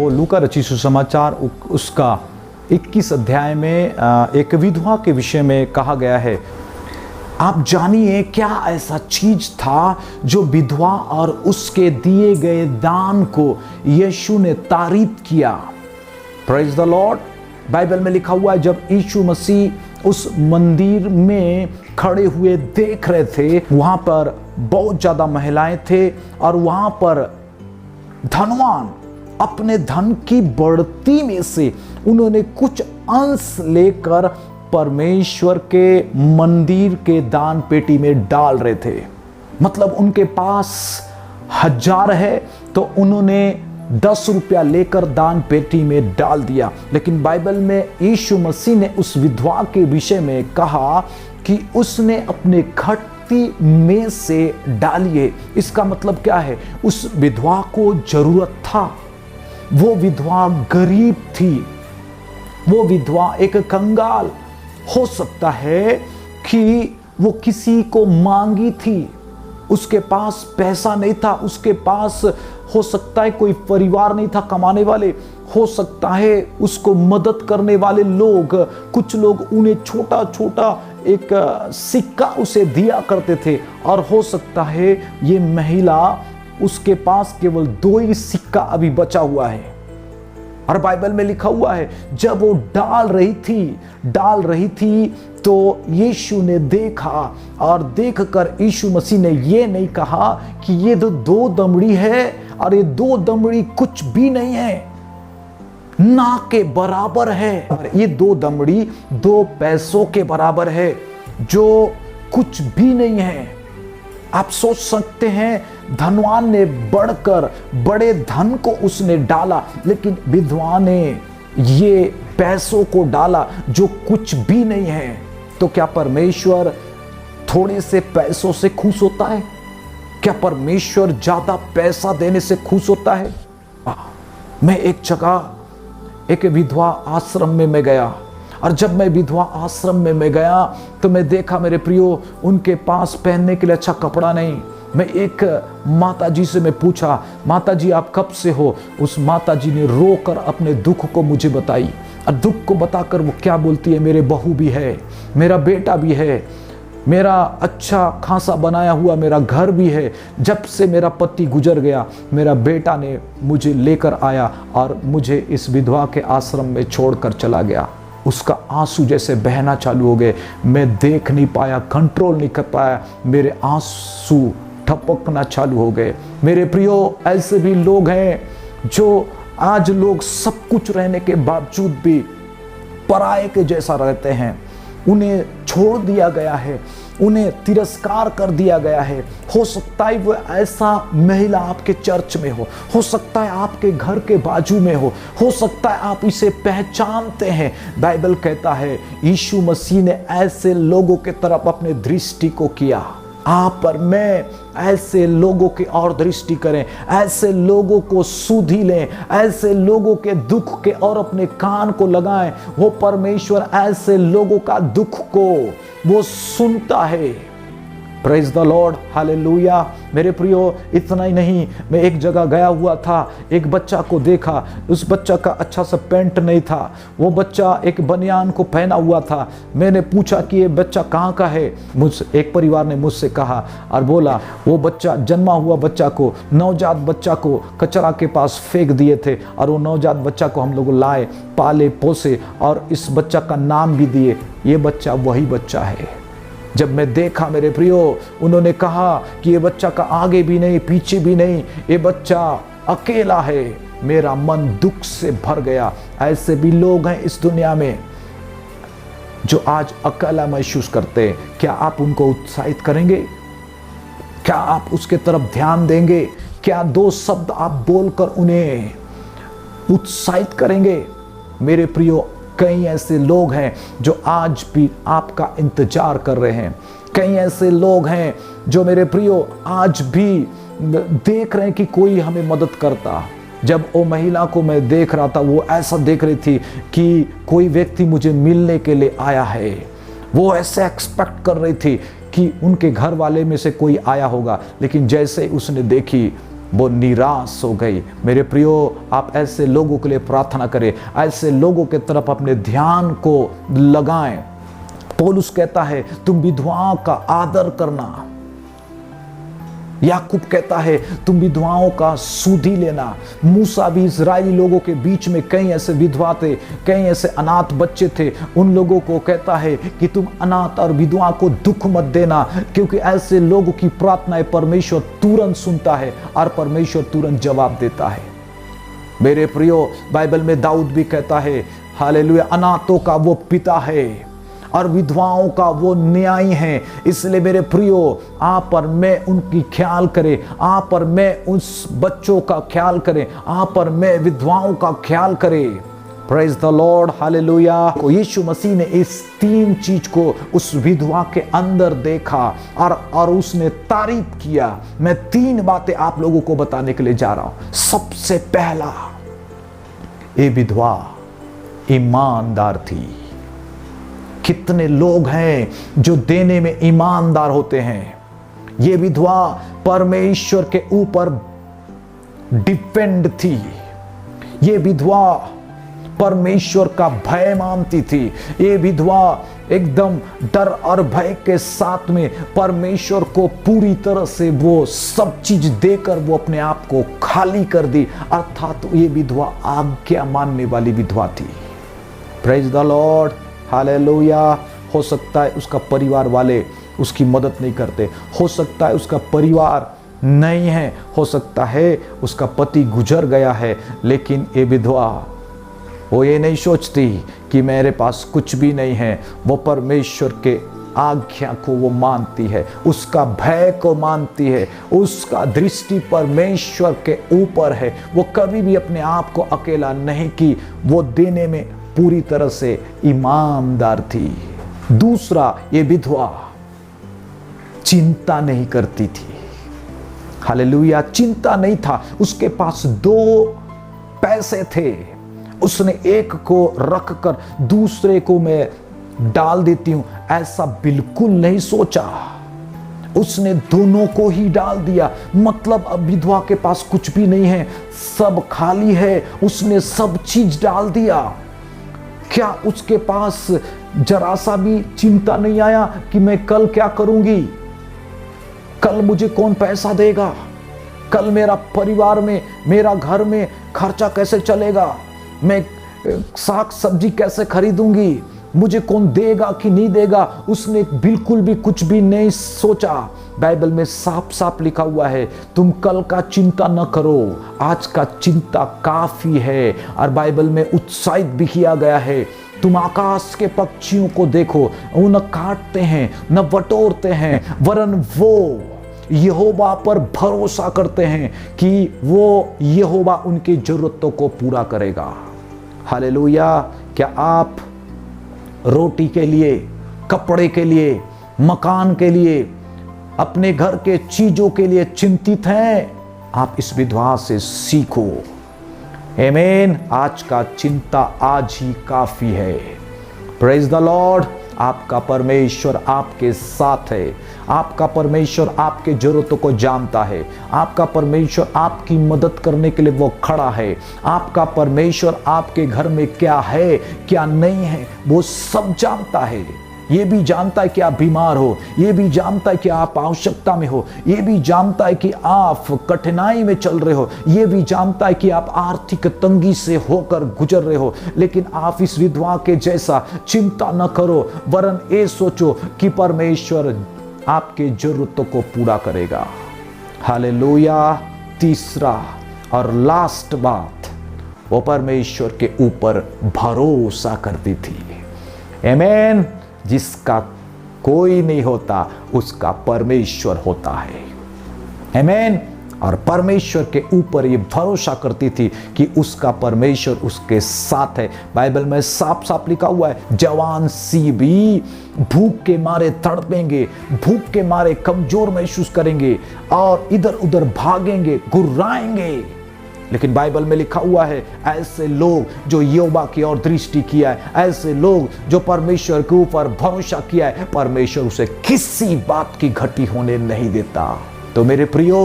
प्रियो, लूका रचित सुसमाचार उसका 21 अध्याय में एक विधवा के विषय में कहा गया है। आप जानिए क्या ऐसा चीज था जो विधवा और उसके दिए गए दान को यीशु ने तारीफ किया। Praise the Lord. बाइबल में लिखा हुआ है, जब यीशु मसीह उस मंदिर में खड़े हुए देख रहे थे, वहां पर बहुत ज्यादा महिलाएं थे और वहां पर धनवान अपने धन की बढ़ती में से उन्होंने कुछ अंश लेकर परमेश्वर के मंदिर के दान पेटी में डाल रहे थे। मतलब उनके पास 1000 है तो उन्होंने 10 रुपया लेकर दान पेटी में डाल दिया। लेकिन बाइबल में यीशु मसीह ने उस विधवा के विषय में कहा कि उसने अपने घटती में से डाली है। इसका मतलब क्या है? उस विधवा को जरूरत था, वो विधवा गरीब थी, वो विधवा एक कंगाल, हो सकता है कि वो किसी को मांगी थी, उसके पास पैसा नहीं था, उसके पास हो सकता है कोई परिवार नहीं था कमाने वाले, हो सकता है उसको मदद करने वाले लोग, कुछ लोग उन्हें छोटा छोटा एक सिक्का उसे दिया करते थे, और हो सकता है ये महिला उसके पास केवल 2 ही सिक्का अभी बचा हुआ है। और बाइबल में लिखा हुआ है, जब वो डाल रही थी तो यीशु ने देखा, और देखकर यीशु मसीह ने ये नहीं कहा कि ये तो 2 दमड़ी है और ये 2 दमड़ी कुछ भी नहीं है, ना के बराबर है। और ये 2 दमड़ी 2 पैसों के बराबर है, जो कुछ भी नहीं है। आप सोच सकते हैं धनवान ने बढ़कर बड़े धन को उसने डाला, लेकिन विधवा ने ये पैसों को डाला जो कुछ भी नहीं है। तो क्या परमेश्वर थोड़े से पैसों से खुश होता है? क्या परमेश्वर ज्यादा पैसा देने से खुश होता है? मैं एक जगह एक विधवा आश्रम में मैं गया, और जब मैं विधवा आश्रम में मैं गया तो मैं देखा मेरे प्रियो, उनके पास पहनने के लिए अच्छा कपड़ा नहीं। मैं एक माता जी से मैं पूछा, माता जी आप कब से हो? उस माता जी ने रोकर अपने दुख को मुझे बताई, और दुख को बताकर वो क्या बोलती है, मेरे बहू भी है, मेरा बेटा भी है, मेरा अच्छा खासा बनाया हुआ मेरा घर भी है, जब से मेरा पति गुजर गया मेरा बेटा ने मुझे लेकर आया और मुझे इस विधवा के आश्रम में छोड़कर चला गया। उसका आंसू जैसे बहना चालू हो गए, मैं देख नहीं पाया, कंट्रोल नहीं कर पाया, मेरे आंसू टपकना चालू हो गए। मेरे प्रियो, ऐसे भी लोग हैं जो आज लोग सब कुछ रहने के बावजूद भी पराये के जैसा रहते हैं, उन्हें छोड़ दिया गया है, उन्हें तिरस्कार कर दिया गया है। हो सकता है वो ऐसा महिला आपके चर्च में हो सकता है आपके घर के बाजू में हो सकता है आप इसे पहचानते हैं। बाइबल कहता है यीशु मसीह ने ऐसे लोगों के तरफ अपने दृष्टि को किया। आप और मैं ऐसे लोगों की और दृष्टि करें, ऐसे लोगों को सुधी लें, ऐसे लोगों के दुख के और अपने कान को लगाएं। वो परमेश्वर ऐसे लोगों का दुख को वो सुनता है। Praise the Lord, hallelujah. मेरे प्रियो, इतना ही नहीं, मैं एक जगह गया हुआ था, एक बच्चा को देखा, उस बच्चा का अच्छा सा पैंट नहीं था, वो बच्चा एक बनियान को पहना हुआ था। मैंने पूछा कि ये बच्चा कहाँ का है? एक परिवार ने मुझसे कहा और बोला वो बच्चा, जन्मा हुआ बच्चा को, नवजात बच्चा को कचरा के पास फेंक दिए थे, और वो नवजात बच्चा को हम लोग लाए, पाले पोसे और इस बच्चा का नाम भी दिए, ये बच्चा वही बच्चा है। जब मैं देखा मेरे प्रियो, उन्होंने कहा कि ये बच्चा का आगे भी नहीं पीछे भी नहीं, ये बच्चा अकेला है। मेरा मन दुख से भर गया। ऐसे भी लोग हैं इस दुनिया में जो आज अकेला महसूस करते हैं। क्या आप उनको उत्साहित करेंगे? क्या आप उसके तरफ ध्यान देंगे? क्या 2 शब्द आप बोलकर उन्हें उत्साहित करेंगे? मेरे प्रियो, कई ऐसे लोग हैं जो आज भी आपका इंतजार कर रहे हैं। कई ऐसे लोग हैं जो मेरे प्रियो आज भी देख रहे हैं कि कोई हमें मदद करता। जब वो महिला को मैं देख रहा था, वो ऐसा देख रही थी कि कोई व्यक्ति मुझे मिलने के लिए आया है। वो ऐसे एक्सपेक्ट कर रही थी कि उनके घर वाले में से कोई आया होगा, लेकिन जैसे उसने देखी वो निराश हो गई। मेरे प्रियो, आप ऐसे लोगों के लिए प्रार्थना करें, ऐसे लोगों के तरफ अपने ध्यान को लगाएं। पौलुस कहता है तुम विधवाओं का आदर करना। याकूब कहता है तुम विधवाओं का सुधि लेना। मूसा भी इजरायली लोगों के बीच में कई ऐसे विधवा थे, कई ऐसे अनाथ बच्चे थे, उन लोगों को कहता है कि तुम अनाथ और विधवा को दुख मत देना, क्योंकि ऐसे लोगों की प्रार्थनाएं परमेश्वर तुरंत सुनता है और परमेश्वर तुरंत जवाब देता है। मेरे प्रियो, बाइबल में दाऊद भी कहता है हालेलुया, अनाथों का वो पिता है और विधवाओं का वो न्यायी है। इसलिए मेरे प्रियो, आप और मैं उनकी ख्याल करें, आप और मैं उस बच्चों का ख्याल करें, आप और मैं विधवाओं का ख्याल करें। Praise the Lord, hallelujah. यीशु मसीह ने इस 3 चीज को उस विधवा के अंदर देखा और उसने तारीफ किया। मैं 3 बातें आप लोगों को बताने के लिए जा रहा हूं। सबसे पहला, ये विधवा ईमानदार थी। कितने लोग हैं जो देने में ईमानदार होते हैं। ये विधवा परमेश्वर के ऊपर डिपेंड थी। ये विधवा परमेश्वर का भय मानती थी। ये विधवा एकदम डर और भय के साथ में परमेश्वर को पूरी तरह से वो सब चीज देकर वो अपने आप को खाली कर दी। अर्थात ये विधवा आज्ञा मानने वाली विधवा थी। Praise the Lord, hallelujah. हो सकता है उसका परिवार वाले उसकी मदद नहीं करते, हो सकता है उसका परिवार नहीं है, हो सकता है उसका पति गुजर गया है, लेकिन ये विधवा वो ये नहीं सोचती कि मेरे पास कुछ भी नहीं है। वो परमेश्वर के आज्ञा को वो मानती है, उसका भय को मानती है, उसका दृष्टि परमेश्वर के ऊपर है। वो कभी भी अपने आप को अकेला नहीं की, वो देने में पूरी तरह से ईमानदार थी। दूसरा, ये विधवा चिंता नहीं करती थी। हालेलुया, चिंता नहीं था। उसके पास 2 पैसे थे, उसने एक को रखकर दूसरे को मैं डाल देती हूं, ऐसा बिल्कुल नहीं सोचा। उसने दोनों को ही डाल दिया। मतलब अब विधवा के पास कुछ भी नहीं है, सब खाली है, उसने सब चीज डाल दिया। क्या उसके पास जरा सा भी चिंता नहीं आया कि मैं कल क्या करूंगी, कल मुझे कौन पैसा देगा, कल मेरा परिवार में, मेरा घर में खर्चा कैसे चलेगा, मैं साग सब्जी कैसे खरीदूंगी, मुझे कौन देगा कि नहीं देगा। उसने बिल्कुल भी कुछ भी नहीं सोचा। बाइबल में साफ साफ लिखा हुआ है तुम कल का चिंता न करो, आज का चिंता काफी है। और बाइबल में उत्साहित भी किया गया है, तुम आकाश के पक्षियों को देखो, वो न काटते हैं न बटोरते हैं, वरन वो यहोवा पर भरोसा करते हैं कि वो यहोवा उनकी जरूरतों को पूरा करेगा। हालेलुया। क्या आप रोटी के लिए, कपड़े के लिए, मकान के लिए, अपने घर के चीजों के लिए चिंतित हैं? आप इस विधवा से सीखो। आमीन। आज का चिंता आज ही काफी है। Praise the Lord. आपका परमेश्वर आपके साथ है, आपका परमेश्वर आपके जरूरतों को जानता है, आपका परमेश्वर आपकी मदद करने के लिए वो खड़ा है। आपका परमेश्वर आपके घर में क्या है क्या नहीं है वो सब जानता है। ये भी जानता है कि आप बीमार हो, ये भी जानता है कि आप आवश्यकता में हो, ये भी जानता है कि आप कठिनाई में चल रहे हो, ये भी जानता है कि आप आर्थिक तंगी से होकर गुजर रहे हो। लेकिन आप इस विधवा के जैसा चिंता न करो, वरन ये सोचो कि परमेश्वर आपके जरूरतों को पूरा करेगा। हालेलुया। तीसरा और लास्ट बात, वो परमेश्वर के ऊपर भरोसा करती थी। आमीन। जिसका कोई नहीं होता उसका परमेश्वर होता है। आमीन। और परमेश्वर के ऊपर ये भरोसा करती थी कि उसका परमेश्वर उसके साथ है। बाइबल में साफ साफ लिखा हुआ है, जवान सी भी भूख के मारे तड़पेंगे, भूख के मारे कमजोर महसूस करेंगे और इधर उधर भागेंगे, गुर्राएंगे। लेकिन बाइबल में लिखा हुआ है, ऐसे लोग जो यहोवा की ओर दृष्टि किया है, ऐसे लोग जो परमेश्वर के ऊपर भरोसा किया है, परमेश्वर उसे किसी बात की घटी होने नहीं देता। तो मेरे प्रियो,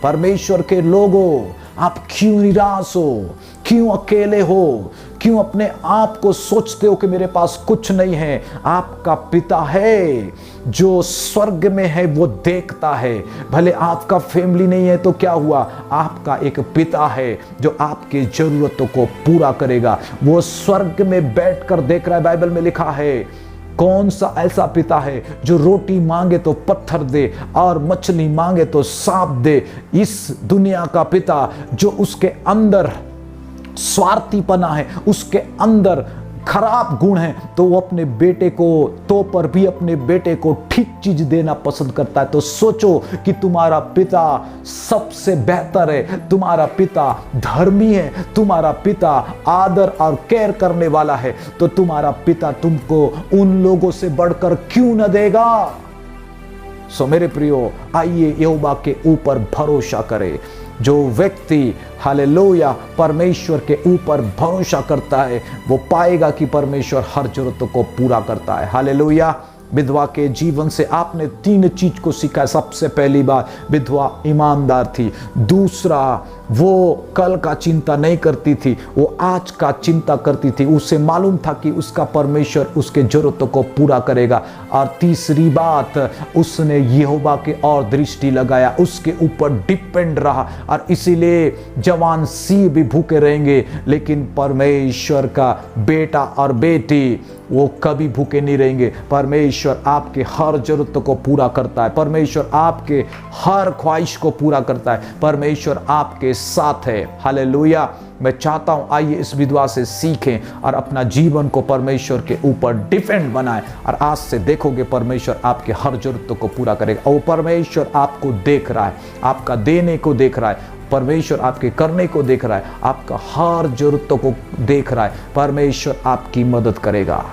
परमेश्वर के लोगों, आप क्यों निराश हो, क्यों अकेले हो, क्यों अपने आप को सोचते हो कि मेरे पास कुछ नहीं है। आपका पिता है जो स्वर्ग में है, वो देखता है। भले आपका फैमिली नहीं है तो क्या हुआ, आपका एक पिता है जो आपकी जरूरतों को पूरा करेगा। वो स्वर्ग में बैठकर देख रहा है। बाइबल में लिखा है, कौन सा ऐसा पिता है जो रोटी मांगे तो पत्थर दे और मछली मांगे तो सांप दे। इस दुनिया का पिता जो उसके अंदर स्वार्थीपना है, उसके अंदर खराब गुण है, तो वो अपने बेटे को तो पर भी अपने बेटे को ठीक चीज देना पसंद करता है। तो सोचो कि तुम्हारा पिता सबसे बेहतर है, तुम्हारा पिता धर्मी है, तुम्हारा पिता आदर और केयर करने वाला है, तो तुम्हारा पिता तुमको उन लोगों से बढ़कर क्यों न देगा। सो मेरे प्रियो, आइए यहोवा के ऊपर भरोसा करें। जो व्यक्ति हालेलुया परमेश्वर के ऊपर भरोसा करता है, वो पाएगा कि परमेश्वर हर जरूरतों को पूरा करता है। हालेलुया। विधवा के जीवन से आपने 3 चीज को सीखा। सबसे पहली बात, विधवा ईमानदार थी। दूसरा, वो कल का चिंता नहीं करती थी, वो आज का चिंता करती थी। उसे मालूम था कि उसका परमेश्वर उसके जरूरतों को पूरा करेगा। और तीसरी बात, उसने यहोवा के और दृष्टि लगाया, उसके ऊपर डिपेंड रहा। और इसीलिए जवान सिंह भी भूखे रहेंगे, लेकिन परमेश्वर का बेटा और बेटी वो कभी भूखे नहीं रहेंगे। परमेश्वर आपके हर जरूरतों को पूरा करता है। परमेश्वर आपके हर ख्वाहिश को पूरा करता है। परमेश्वर आपके साथ है। हालेलुया। मैं चाहता हूं आइए इस विधवा से सीखें और अपना जीवन को परमेश्वर के ऊपर डिपेंड बनाएं, और आज से देखोगे परमेश्वर आपके हर जरूरतों को पूरा करेगा। और परमेश्वर आपको देख रहा है, आपका देने को देख रहा है, परमेश्वर आपके करने को देख रहा है, आपका हर जरूरतों को देख रहा है। परमेश्वर आपकी मदद करेगा।